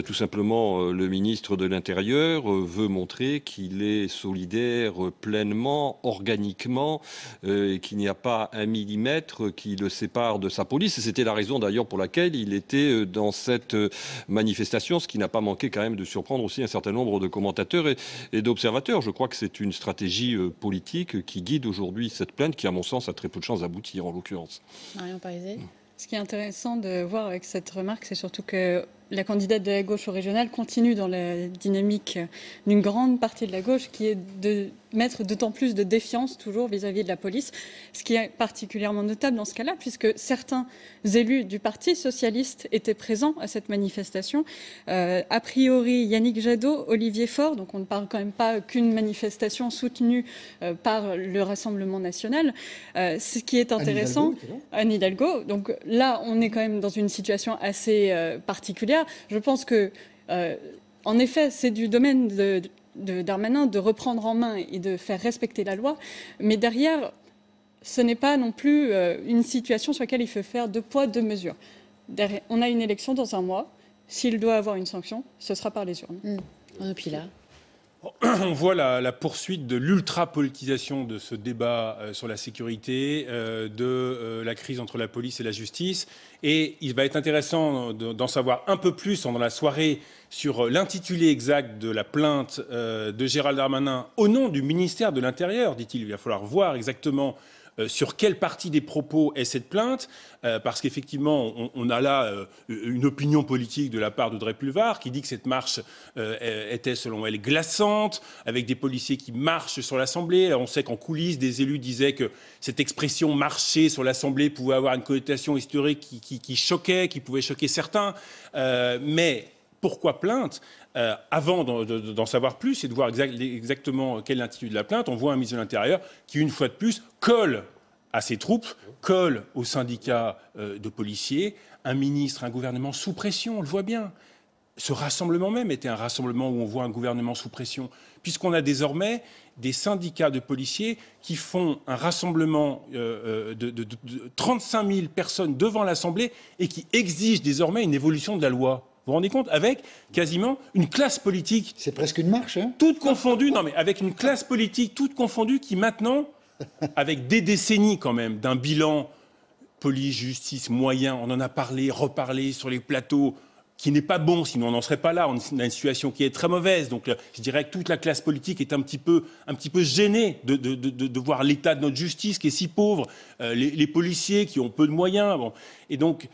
tout simplement, le ministre de l'Intérieur veut montrer qu'il est solidaire pleinement, organiquement, et qu'il n'y a pas un millimètre qui le sépare de sa police. Et c'était la raison, d'ailleurs, pour laquelle il était dans cette manifestation, ce qui n'a pas manqué quand même de surprendre aussi un certain nombre de commentateurs et d'observateurs. Je crois que c'est une stratégie politique qui guide aujourd'hui cette plainte, qui, à mon sens, a très peu de chances d'aboutir, en l'occurrence. Marion Parizet. Ce qui est intéressant de voir avec cette remarque, c'est surtout que la candidate de la gauche au régional continue dans la dynamique d'une grande partie de la gauche, qui est de mettre d'autant plus de défiance toujours vis-à-vis de la police, ce qui est particulièrement notable dans ce cas-là, puisque certains élus du Parti socialiste étaient présents à cette manifestation. A priori, Yannick Jadot, Olivier Faure, donc on ne parle quand même pas qu'une manifestation soutenue par le Rassemblement national. Ce qui est intéressant, Anne Hidalgo. Donc là, on est quand même dans une situation assez particulière. Je pense que, en effet, c'est du domaine de Darmanin de reprendre en main et de faire respecter la loi. Mais derrière, ce n'est pas non plus une situation sur laquelle il faut faire 2 poids, 2 mesures. Derrière, on a une élection dans 1 mois. S'il doit avoir une sanction, ce sera par les urnes. Et puis là, on voit la poursuite de l'ultra-politisation de ce débat sur la sécurité, de la crise entre la police et la justice. Et il va être intéressant d'en savoir un peu plus dans la soirée sur l'intitulé exact de la plainte de Gérald Darmanin au nom du ministère de l'Intérieur, dit-il. Il va falloir voir exactement sur quelle partie des propos est cette plainte, parce qu'effectivement, on a là une opinion politique de la part d'Audrey Pulvar qui dit que cette marche était, selon elle, glaçante, avec des policiers qui marchent sur l'Assemblée. On sait qu'en coulisses, des élus disaient que cette expression « marcher sur l'Assemblée » pouvait avoir une connotation historique qui choquait, qui pouvait choquer certains. Mais pourquoi plainte ? Avant d'en savoir plus et de voir exactement quel est l'intitulé de la plainte, on voit un ministre de l'Intérieur qui, une fois de plus, colle à ses troupes, colle aux syndicats de policiers, un ministre, un gouvernement sous pression, on le voit bien. Ce rassemblement même était un rassemblement où on voit un gouvernement sous pression, puisqu'on a désormais des syndicats de policiers qui font un rassemblement de 35 000 personnes devant l'Assemblée et qui exigent désormais une évolution de la loi. Vous vous rendez compte? Avec quasiment une classe politique. C'est presque une marche, hein? Toute confondue, non mais avec une classe politique toute confondue qui maintenant, avec des décennies quand même, d'un bilan police, justice, moyen, on en a parlé, reparlé sur les plateaux, qui n'est pas bon, sinon on n'en serait pas là. On a une situation qui est très mauvaise. Donc je dirais que toute la classe politique est un petit peu gênée de voir l'état de notre justice qui est si pauvre, les policiers qui ont peu de moyens. Bon. Et donc,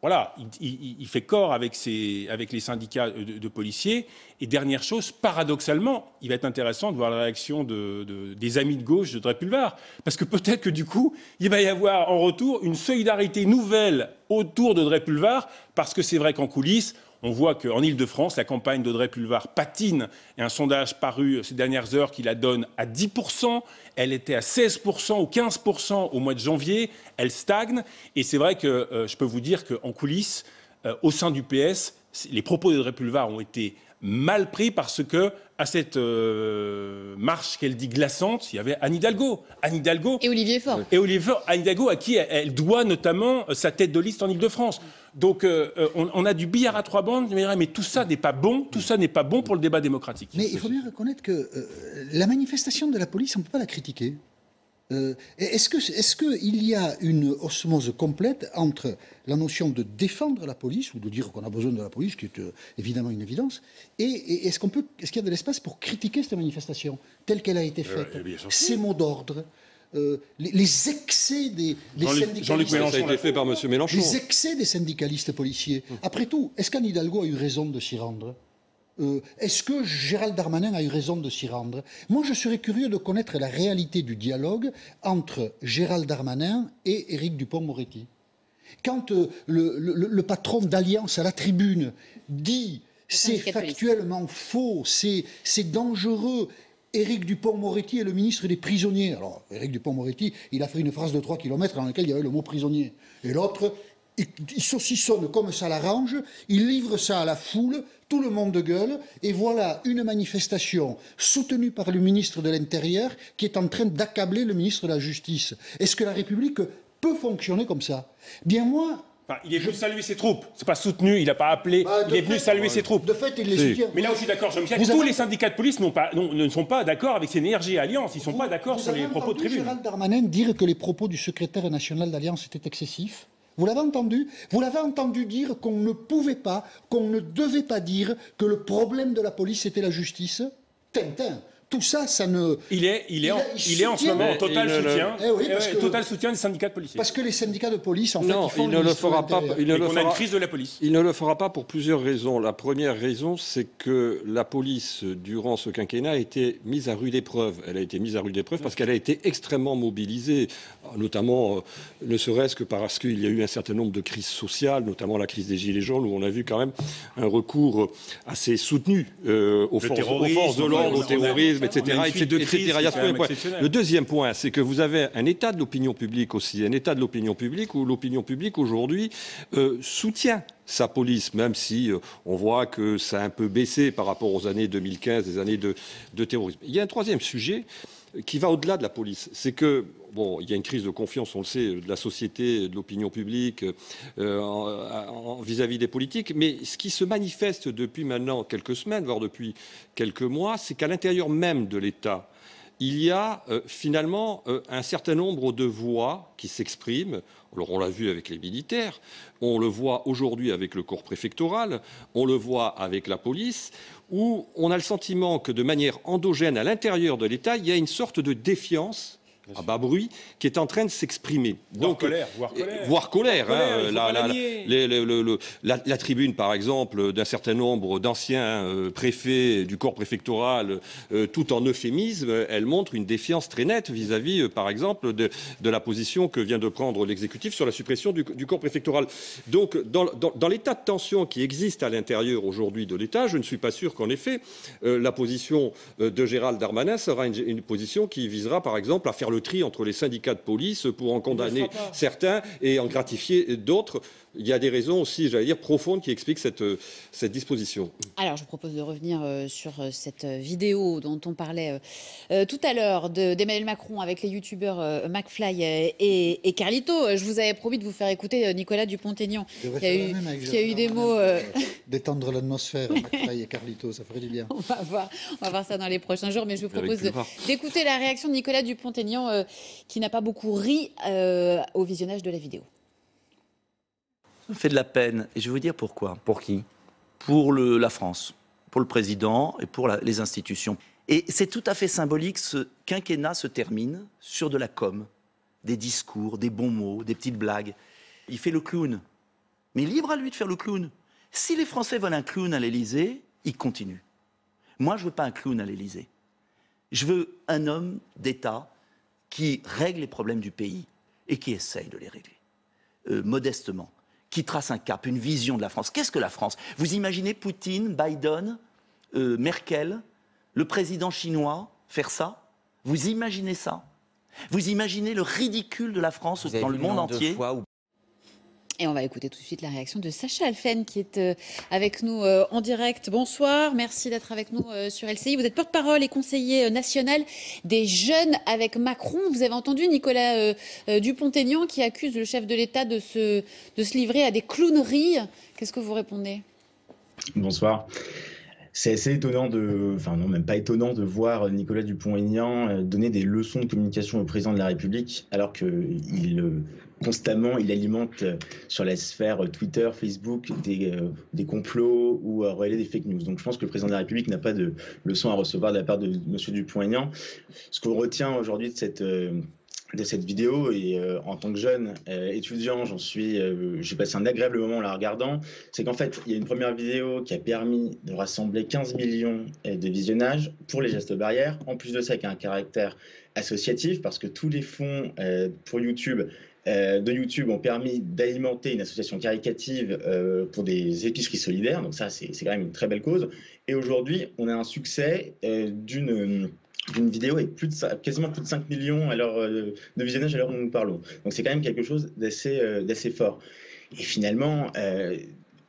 voilà, il fait corps avec les syndicats de policiers. Et dernière chose, paradoxalement, il va être intéressant de voir la réaction des amis de gauche de Dreypulvar. Parce que peut-être que du coup, il va y avoir en retour une solidarité nouvelle autour de Dreypulvar. Parce que c'est vrai qu'en coulisses, on voit qu'en Ile-de-France, la campagne de Dreypulvar patine. Et un sondage paru ces dernières heures qui la donne à 10%. Elle était à 16% ou 15% au mois de janvier. Elle stagne. Et c'est vrai que je peux vous dire qu'en coulisses, au sein du PS, les propos de Dreypulvar ont été mal pris parce que à cette marche qu'elle dit glaçante, il y avait Anne Hidalgo. Et Olivier Faure. Anne Hidalgo, à qui elle doit notamment sa tête de liste en Ile-de-France. Donc on a du billard à 3 bandes, mais tout ça n'est pas bon, pour le débat démocratique. Mais il faut bien reconnaître que la manifestation de la police, on ne peut pas la critiquer. Est-ce qu'il y a une osmose complète entre la notion de défendre la police, ou de dire qu'on a besoin de la police, qui est évidemment une évidence, et est-ce qu'il y a de l'espace pour critiquer cette manifestation telle qu'elle a été faite, ces mots d'ordre, les excès des syndicalistes. Ça a été fait par M. Mélenchon. Les excès des syndicalistes policiers. Après tout, est-ce qu'Anne Hidalgo a eu raison de s'y rendre ? Est-ce que Gérald Darmanin a eu raison de s'y rendre? Moi, je serais curieux de connaître la réalité du dialogue entre Gérald Darmanin et Éric Dupond-Moretti. Quand le patron d'Alliance à la tribune dit « c'est factuellement faux, c'est dangereux », Éric Dupond-Moretti est le ministre des prisonniers. Alors, Éric Dupond-Moretti, il a fait une phrase de 3 km dans laquelle il y avait le mot « prisonnier ». Et l'autre, il saucissonne comme ça l'arrange, il livre ça à la foule, tout le monde gueule, et voilà une manifestation soutenue par le ministre de l'Intérieur qui est en train d'accabler le ministre de la Justice. Est-ce que la République peut fonctionner comme ça? Bien moi... Enfin, il est venu saluer ses troupes. C'est pas soutenu, il n'a pas appelé. Il est venu saluer ses troupes. De fait, il les soutient. Mais là où je suis d'accord, Jean-Michel, tous les syndicats de police ne sont pas d'accord avec Synergie et Alliance. Ils ne sont pas d'accord sur les propos de tribune. Gérald Darmanin dire que les propos du secrétaire national d'Alliance étaient excessifs? Vous l'avez entendu? Vous l'avez entendu dire qu'on ne pouvait pas, qu'on ne devait pas dire que le problème de la police c'était la justice? Tintin. Tout ça, ça ne... Il est en ce moment en total soutien. Total soutien des syndicats de policiers. Parce que les syndicats de police, en fait, non, ils font il ne le fera pas. On a une crise de la police. Il ne le fera pas pour plusieurs raisons. La première raison, c'est que la police, durant ce quinquennat, a été mise à rude épreuve. Elle a été mise à rude épreuve parce qu'elle a été extrêmement mobilisée, notamment, ne serait-ce que parce qu'il y a eu un certain nombre de crises sociales, notamment la crise des Gilets jaunes, où on a vu quand même un recours assez soutenu aux forces de l'ordre, au terrorisme, etc. Le deuxième point, c'est que vous avez un état de l'opinion publique aussi, un état de l'opinion publique où l'opinion publique aujourd'hui soutient sa police, même si on voit que ça a un peu baissé par rapport aux années 2015, des années de terrorisme. Il y a un troisième sujet qui va au-delà de la police. C'est que, bon, il y a une crise de confiance, on le sait, de la société, de l'opinion publique vis-à-vis des politiques. Mais ce qui se manifeste depuis maintenant quelques semaines, voire depuis quelques mois, c'est qu'à l'intérieur même de l'État, il y a finalement un certain nombre de voix qui s'expriment. Alors on l'a vu avec les militaires, on le voit aujourd'hui avec le corps préfectoral, on le voit avec la police, où on a le sentiment que de manière endogène à l'intérieur de l'État, il y a une sorte de défiance à bas bruit qui est en train de s'exprimer. Voire colère. La tribune, par exemple, d'un certain nombre d'anciens préfets du corps préfectoral, tout en euphémisme, elle montre une défiance très nette vis-à-vis, par exemple, de la position que vient de prendre l'exécutif sur la suppression du corps préfectoral. Donc, dans l'état de tension qui existe à l'intérieur aujourd'hui de l'État, je ne suis pas sûr qu'en effet, la position de Gérald Darmanin sera une position qui visera, par exemple, à faire le tri entre les syndicats de police pour en condamner certains et en gratifier d'autres. Il y a des raisons aussi, j'allais dire, profondes qui expliquent cette disposition. Alors, je vous propose de revenir sur cette vidéo dont on parlait tout à l'heure d'Emmanuel Macron avec les youtubeurs McFly et Carlito. Je vous avais promis de vous faire écouter Nicolas Dupont-Aignan, qui a eu des mots... Détendre l'atmosphère, McFly et Carlito, ça ferait du bien. On va voir ça dans les prochains jours, mais je vous propose d'écouter la réaction de Nicolas Dupont-Aignan, qui n'a pas beaucoup ri au visionnage de la vidéo. Ça me fait de la peine, et je vais vous dire pourquoi. Pour qui? Pour la France, pour le président et pour les institutions. Et c'est tout à fait symbolique, ce quinquennat se termine sur de la com, des discours, des bons mots, des petites blagues. Il fait le clown. Mais libre à lui de faire le clown. Si les Français veulent un clown à l'Élysée, ils continuent. Moi, je veux pas un clown à l'Élysée. Je veux un homme d'État qui règle les problèmes du pays et qui essaye de les régler, modestement, qui trace un cap, une vision de la France. Qu'est-ce que la France? Vous imaginez Poutine, Biden, Merkel, le président chinois faire ça? Vous imaginez ça? Vous imaginez le ridicule de la France dans le monde entier? Et on va écouter tout de suite la réaction de Sacha Alphen qui est avec nous en direct. Bonsoir, merci d'être avec nous sur LCI. Vous êtes porte-parole et conseiller national des jeunes avec Macron. Vous avez entendu Nicolas Dupont-Aignan qui accuse le chef de l'État de se livrer à des clowneries. Qu'est-ce que vous répondez? Bonsoir. C'est assez étonnant enfin non, même pas étonnant de voir Nicolas Dupont-Aignan donner des leçons de communication au président de la République alors qu'il constamment il alimente sur la sphère Twitter, Facebook des complots ou relayer des fake news. Donc je pense que le président de la République n'a pas de leçons à recevoir de la part de M. Dupont-Aignan. Ce qu'on retient aujourd'hui de cette vidéo, et en tant que jeune étudiant, j'ai passé un agréable moment en la regardant, c'est qu'en fait, il y a une première vidéo qui a permis de rassembler 15 millions de visionnages pour les gestes barrières. En plus de ça, qui a un caractère associatif, parce que tous les fonds pour YouTube ont permis d'alimenter une association caritative pour des épiceries solidaires. Donc ça, c'est quand même une très belle cause. Et aujourd'hui, on a un succès d'une vidéo avec quasiment plus de 5 millions de visionnages à l'heure où nous parlons. Donc c'est quand même quelque chose d'assez fort. Et finalement,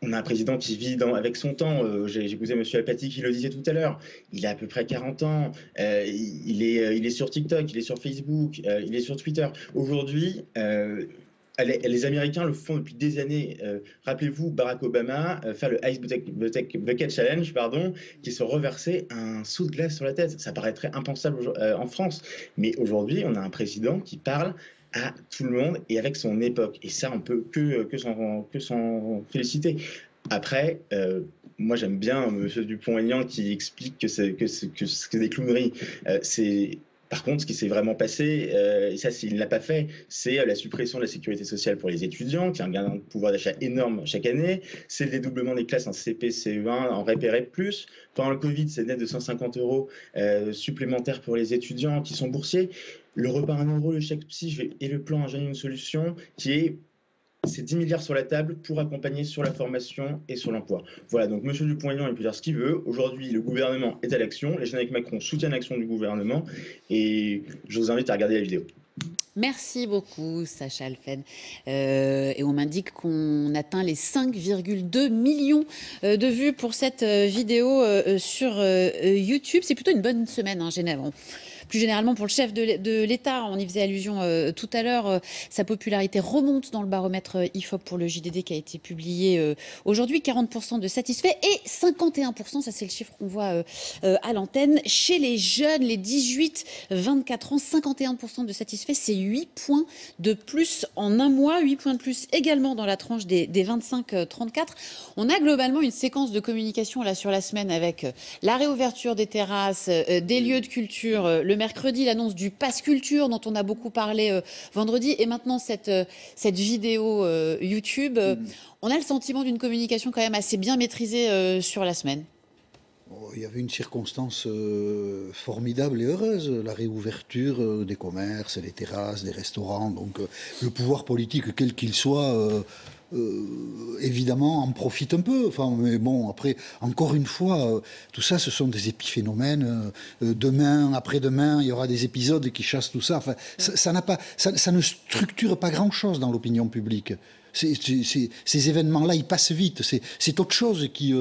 on a un président qui vit avec son temps. J'ai écouté M. Apathy qui le disait tout à l'heure. Il a à peu près 40 ans. Il est sur TikTok, il est sur Facebook, il est sur Twitter. Aujourd'hui, les Américains le font depuis des années. Rappelez-vous Barack Obama faire le Ice Bucket Challenge, qui se reversait un seau de glace sur la tête. Ça paraîtrait impensable en France. Mais aujourd'hui, on a un président qui parle à tout le monde et avec son époque. Et ça, on peut que s'en féliciter. Après, moi j'aime bien M. Dupont-Aignan qui explique que c'est des clowneries. Par contre, ce qui s'est vraiment passé, et ça il ne l'a pas fait, c'est la suppression de la sécurité sociale pour les étudiants, qui a un gain de pouvoir d'achat énorme chaque année. C'est le dédoublement des classes en CP, CE1, en REP et REP+. Pendant le Covid, c'est net de 150 € supplémentaires pour les étudiants qui sont boursiers. Le repas à 1 €, le chèque psy et le plan Un jeune, une solution, c'est 10 milliards sur la table pour accompagner sur la formation et sur l'emploi. Voilà, donc M. Dupont-Aignan, il peut dire ce qu'il veut. Aujourd'hui, le gouvernement est à l'action. Les jeunes avec Macron soutiennent l'action du gouvernement. Et je vous invite à regarder la vidéo. Merci beaucoup, Sacha Alphen. Et on m'indique qu'on atteint les 5,2 millions de vues pour cette vidéo sur YouTube. C'est plutôt une bonne semaine, hein, généralement. Plus généralement, pour le chef de l'État, on y faisait allusion tout à l'heure, sa popularité remonte dans le baromètre IFOP pour le JDD qui a été publié aujourd'hui. 40% de satisfaits et 51%, ça c'est le chiffre qu'on voit à l'antenne. Chez les jeunes, les 18-24 ans, 51% de satisfaits, c'est 8 points de plus en un mois. 8 points de plus également dans la tranche des 25-34. On a globalement une séquence de communication là sur la semaine avec la réouverture des terrasses, des lieux de culture, le mercredi, l'annonce du Pass Culture dont on a beaucoup parlé vendredi et maintenant cette vidéo YouTube. On a le sentiment d'une communication quand même assez bien maîtrisée sur la semaine. Il y avait une circonstance formidable et heureuse, la réouverture des commerces, des terrasses, des restaurants. Donc le pouvoir politique, quel qu'il soit, évidemment, en profite un peu. Enfin, mais bon, après, encore une fois, tout ça, ce sont des épiphénomènes. Demain, après-demain, il y aura des épisodes qui chassent tout ça. Enfin, ça ne structure pas grand-chose dans l'opinion publique. Ces événements-là, ils passent vite. C'est autre chose qui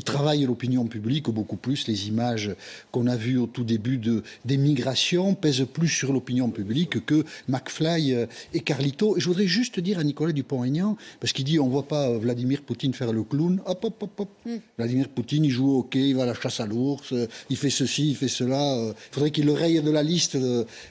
travaille l'opinion publique beaucoup plus. Les images qu'on a vues au tout début des migrations pèsent plus sur l'opinion publique que McFly et Carlito. Et je voudrais juste dire à Nicolas Dupont-Aignan, parce qu'il dit on ne voit pas Vladimir Poutine faire le clown. Hop, hop, hop, hop. Vladimir Poutine, il joue au hockey, il va à la chasse à l'ours, il fait ceci, il fait cela. Il faudrait qu'il le raye de la liste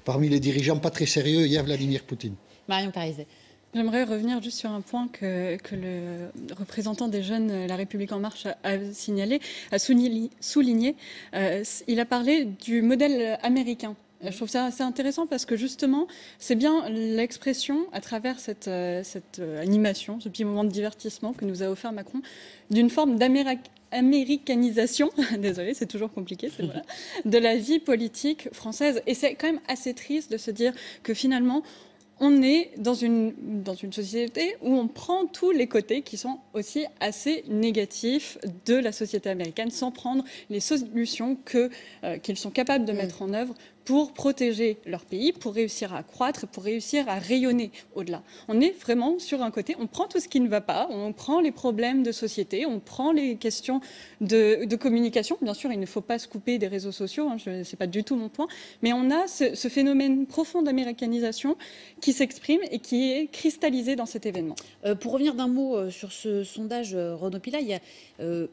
parmi les dirigeants pas très sérieux. Il y a Vladimir Poutine. Marion Pariset. J'aimerais revenir juste sur un point que le représentant des jeunes La République En Marche a signalé, a souligné. Il a parlé du modèle américain Je trouve ça assez intéressant parce que justement, c'est bien l'expression, à travers cette animation, ce petit moment de divertissement que nous a offert Macron, d'une forme d'américanisation, désolé, c'est toujours compliqué, voilà, de la vie politique française. Et c'est quand même assez triste de se dire que finalement, on est dans une société où on prend tous les côtés qui sont aussi assez négatifs de la société américaine sans prendre les solutions qu'ils sont capables de mettre en œuvre pour protéger leur pays, pour réussir à croître, pour réussir à rayonner au-delà. On est vraiment sur un côté, on prend tout ce qui ne va pas, on prend les problèmes de société, on prend les questions de communication. Bien sûr, il ne faut pas se couper des réseaux sociaux, hein, ce n'est pas du tout mon point, mais on a ce phénomène profond d'américanisation qui s'exprime et qui est cristallisé dans cet événement. Pour revenir d'un mot sur ce sondage, Renaud Pilat, il y a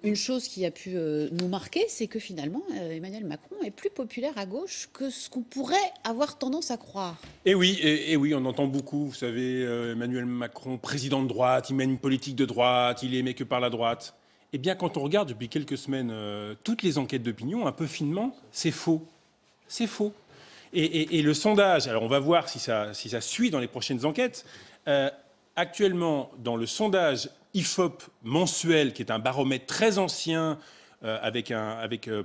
une chose qui a pu nous marquer, c'est que finalement, Emmanuel Macron est plus populaire à gauche que ce qu'on pourrait avoir tendance à croire. Et oui, on entend beaucoup, vous savez, Emmanuel Macron, président de droite, il mène une politique de droite, il est aimé que par la droite. Eh bien, quand on regarde depuis quelques semaines toutes les enquêtes d'opinion, un peu finement, c'est faux. C'est faux. Et le sondage, alors on va voir si ça suit dans les prochaines enquêtes. Actuellement, dans le sondage IFOP mensuel, qui est un baromètre très ancien, avec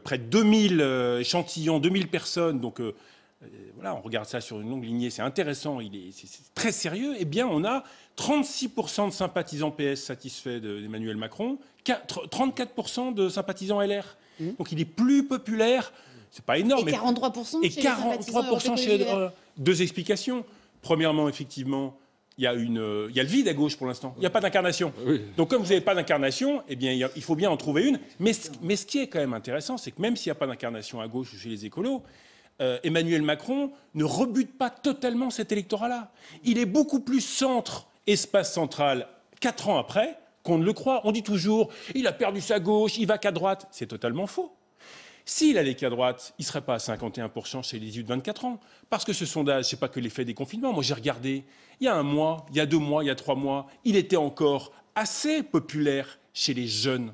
près de 2000 échantillons, 2000 personnes, donc voilà, on regarde ça sur une longue lignée, c'est intéressant, c'est très sérieux, eh bien on a 36% de sympathisants PS satisfaits d'Emmanuel Macron, 34% de sympathisants LR. Donc il est plus populaire, c'est pas énorme. Et 43% chez les sympathisants chez deux explications. Premièrement, effectivement, il y a le vide à gauche pour l'instant. Il n'y a pas d'incarnation. Oui. Donc, comme vous n'avez pas d'incarnation, eh bien, il faut bien en trouver une. Mais ce qui est quand même intéressant, c'est que même s'il n'y a pas d'incarnation à gauche ou chez les écolos, Emmanuel Macron ne rebute pas totalement cet électorat-là. Il est beaucoup plus centre-espace central 4 ans après qu'on ne le croit. On dit toujours, il a perdu sa gauche, il va qu'à droite. C'est totalement faux. S'il allait qu'à droite, il ne serait pas à 51% chez les 18-24 ans. Parce que ce sondage, ce n'est pas que l'effet des confinements. Moi, j'ai regardé, il y a 1 mois, il y a 2 mois, il y a 3 mois, il était encore assez populaire chez les jeunes,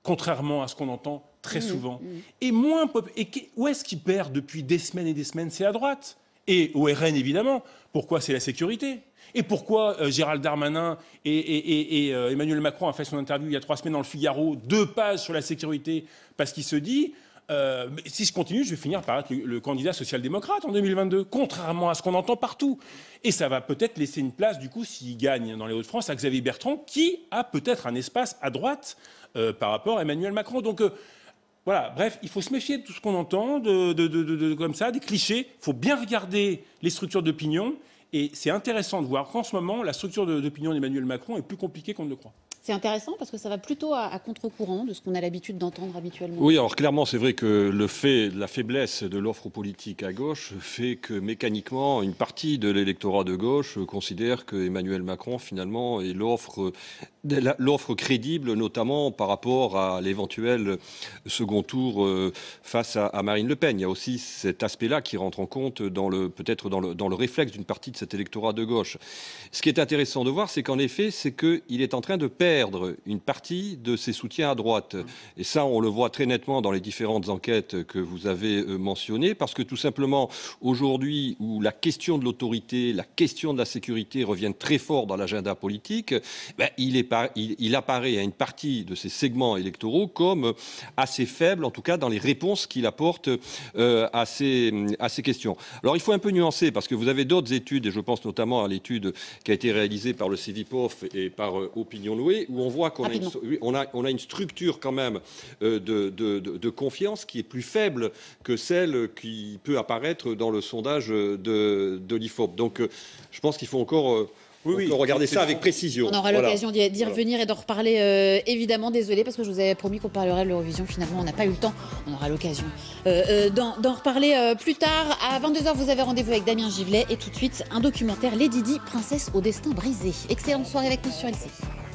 contrairement à ce qu'on entend très souvent. Et moins populaire. Et où est-ce qu'il perd depuis des semaines et des semaines? C'est à droite. Et au RN, évidemment. Pourquoi? C'est la sécurité. Et pourquoi Gérald Darmanin et Emmanuel Macron a fait son interview il y a 3 semaines dans le Figaro, 2 pages sur la sécurité? Parce qu'il se dit... si je continue, je vais finir par être le candidat social-démocrate en 2022, contrairement à ce qu'on entend partout. Et ça va peut-être laisser une place, du coup, s'il gagne dans les Hauts-de-France, à Xavier Bertrand, qui a peut-être un espace à droite par rapport à Emmanuel Macron. Donc voilà, bref, il faut se méfier de tout ce qu'on entend, comme ça, des clichés. Il faut bien regarder les structures d'opinion. Et c'est intéressant de voir qu'en ce moment, la structure d'opinion d'Emmanuel Macron est plus compliquée qu'on ne le croit. C'est intéressant parce que ça va plutôt à contre-courant de ce qu'on a l'habitude d'entendre habituellement. Oui, alors clairement, c'est vrai que la faiblesse de l'offre politique à gauche fait que mécaniquement, une partie de l'électorat de gauche considère que Emmanuel Macron, finalement, est l'offre crédible, notamment par rapport à l'éventuel second tour face à Marine Le Pen. Il y a aussi cet aspect-là qui rentre en compte peut-être dans le réflexe d'une partie de cet électorat de gauche. Ce qui est intéressant de voir, c'est qu'en effet, c'est qu'il est en train de perdre une partie de ses soutiens à droite. Et ça, on le voit très nettement dans les différentes enquêtes que vous avez mentionnées, parce que tout simplement, aujourd'hui, où la question de l'autorité, la question de la sécurité reviennent très fort dans l'agenda politique, il apparaît à une partie de ces segments électoraux comme assez faible, en tout cas dans les réponses qu'il apporte à ces questions. Alors, il faut un peu nuancer, parce que vous avez d'autres études, et je pense notamment à l'étude qui a été réalisée par le Cevipof et par Opinion Loué, où on voit qu'on a une structure quand même de confiance qui est plus faible que celle qui peut apparaître dans le sondage de l'IFOP. Donc je pense qu'il faut encore... regarder ça avec précision. On aura l'occasion d'y revenir et d'en reparler, évidemment. Désolé, parce que je vous avais promis qu'on parlerait de l'Eurovision. Finalement, on n'a pas eu le temps. On aura l'occasion d'en reparler plus tard. À 22h, vous avez rendez-vous avec Damien Givlet. Et tout de suite, un documentaire, Lady Di, princesse au destin brisé. Excellente soirée avec nous sur LCI.